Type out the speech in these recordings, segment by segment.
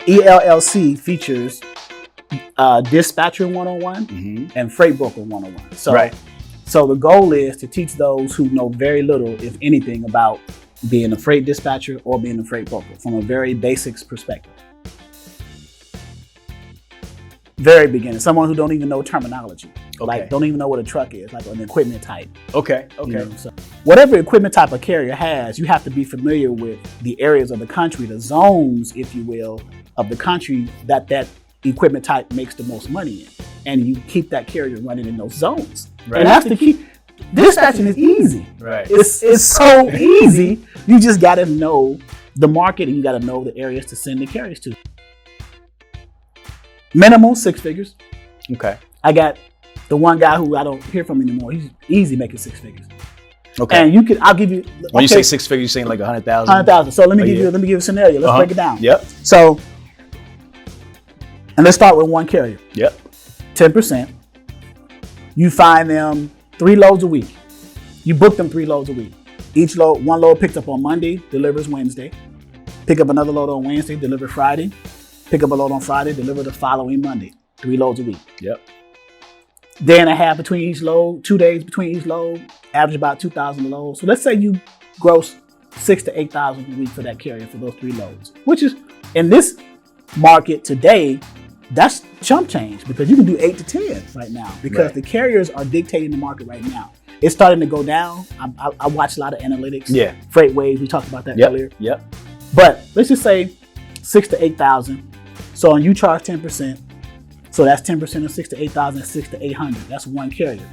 ELLC features Dispatcher 101 and Freight Broker 101. So the goal is to teach those who know very little, if anything, about being a freight dispatcher or being a freight broker from a very basics perspective. Very beginning, someone who don't even know terminology, like don't even know what a truck is, like an equipment type. You know, so whatever equipment type a carrier has, you have to be familiar with the areas of the country, the zones, if you will, of the country that equipment type makes the most money in. And you keep that carrier running in those zones. Right. And that's the key. Dispatching is easy. Right. It's so easy. You just got to know the market and you got to know the areas to send the carriers to. Minimal 6 figures. Okay. I got the one guy who I don't hear from anymore. He's easy making 6 figures. Okay. And I'll give you. When you say 6 figures, you're saying like 100,000. 100,000. So let me give you a scenario. Let's break it down. Yep. So, and let's start with one carrier. Yep. 10%. You find them 3 loads a week. You book them 3 loads a week. Each load, one load picked up on Monday, delivers Wednesday. Pick up another load on Wednesday, deliver Friday. Pick up a load on Friday, deliver the following Monday. 3 loads a week. Yep. Day and a half between each load, 2 days between each load, average about 2,000 a load. So let's say you gross 6,000 to 8,000 a week for that carrier for those 3 loads, which is in this market today, that's chump change because you can do 8 to 10 right now because the carriers are dictating the market right now. It's starting to go down. I watch a lot of analytics. Yeah. Freight Wave, we talked about that earlier. Yep. But let's just say 6,000 to 8,000. So you charge 10%. So that's 10% of 6,000 to 8,000, 6,000 to 800. That's one carrier.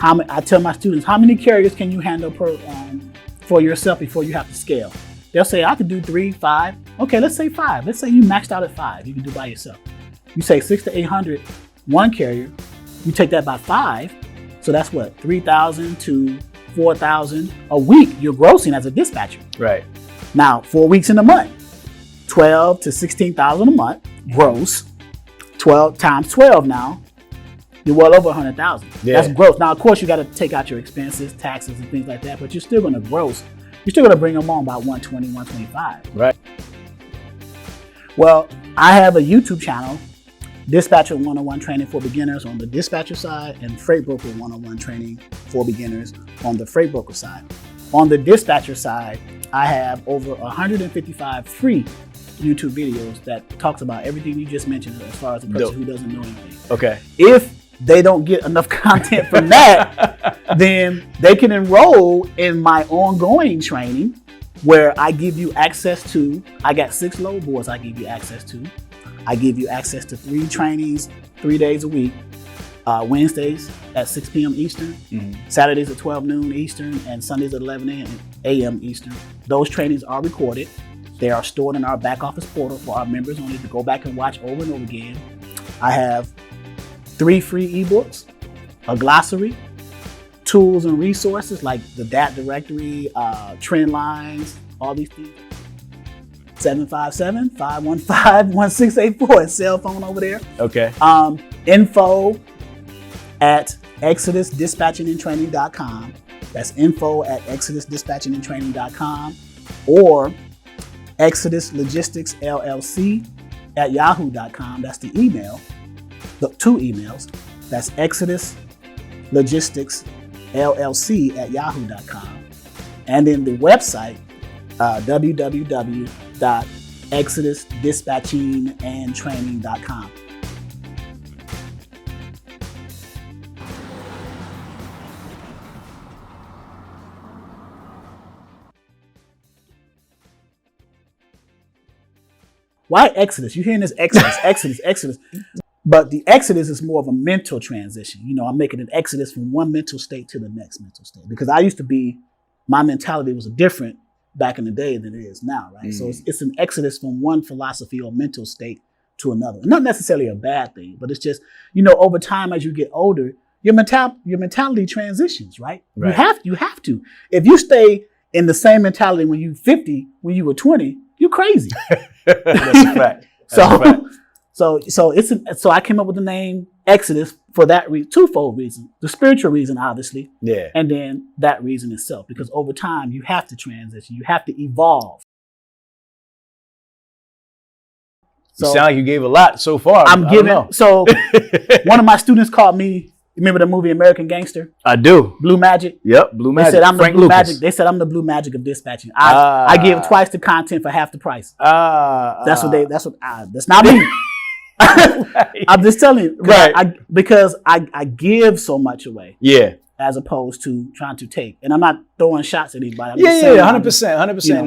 I tell my students, how many carriers can you handle for yourself before you have to scale? They'll say, I could do 3, 5. Okay, let's say 5. Let's say you maxed out at 5. You can do by yourself. You say 6,000 to 800, one carrier. You take that by 5. So that's what, 3,000 to 4,000 a week you're grossing as a dispatcher. Right. Now, 4 weeks in a month, 12 to 16,000 a month gross. 12 times 12 now, you're well over 100,000. Yeah. That's gross. Now, of course, you got to take out your expenses, taxes, and things like that, but you're still going to gross. You're still going to bring them on about 120, 125. Right. Well, I have a YouTube channel, Dispatcher 101 Training for Beginners on the dispatcher side and Freight Broker 101 Training for Beginners on the freight broker side. On the dispatcher side, I have over 155 free YouTube videos that talks about everything you just mentioned as far as a person who doesn't know anything. Okay. If they don't get enough content from that, then they can enroll in my ongoing training where I give you access to, I got 6 load boards I give you access to. I give you access to 3 trainings, 3 days a week, Wednesdays at 6 p.m. Eastern, Saturdays at 12 noon Eastern, and Sundays at 11 a.m. Eastern. Those trainings are recorded. They are stored in our back office portal for our members only to go back and watch over and over again. I have 3 free ebooks, a glossary, tools and resources like the DAT directory, trend lines, all these things. 757-515-1684, cell phone over there. Okay. Info at exodusdispatchingandtraining.com. That's info at exodusdispatchingandtraining.com or Exodus Logistics LLC at yahoo.com. That's the email, the 2 emails. That's Exodus Logistics LLC at yahoo.com. And then the website, www.exodusdispatchingandtraining.com. Why Exodus? You're hearing this Exodus, Exodus. But the Exodus is more of a mental transition. You know, I'm making an Exodus from one mental state to the next mental state. Because I used to be, my mentality was different back in the day than it is now, right? So it's an Exodus from one philosophy or mental state to another. Not necessarily a bad thing, but it's just, you know, over time as you get older, your mentality transitions, right? You have to. If you stay in the same mentality when you're 50, when you were 20, you're crazy. That's a fact. So I came up with the name Exodus for that twofold reason. The spiritual reason, obviously. Yeah. And then that reason itself. Because over time, you have to transition. You have to evolve. You sound like you gave a lot so far. I'm I don't giving. know. So one of my students called me. Remember the movie American Gangster? I do. Blue Magic. Yep, Blue Magic. They said I'm Frank the Blue Lucas. Magic. They said I'm the Blue Magic of dispatching. I give twice the content for half the price. That's not me. I'm just telling you, right? Because I give so much away. Yeah. As opposed to trying to take, and I'm not throwing shots at anybody. I'm Yeah, just saying, 100%, 100%. You know,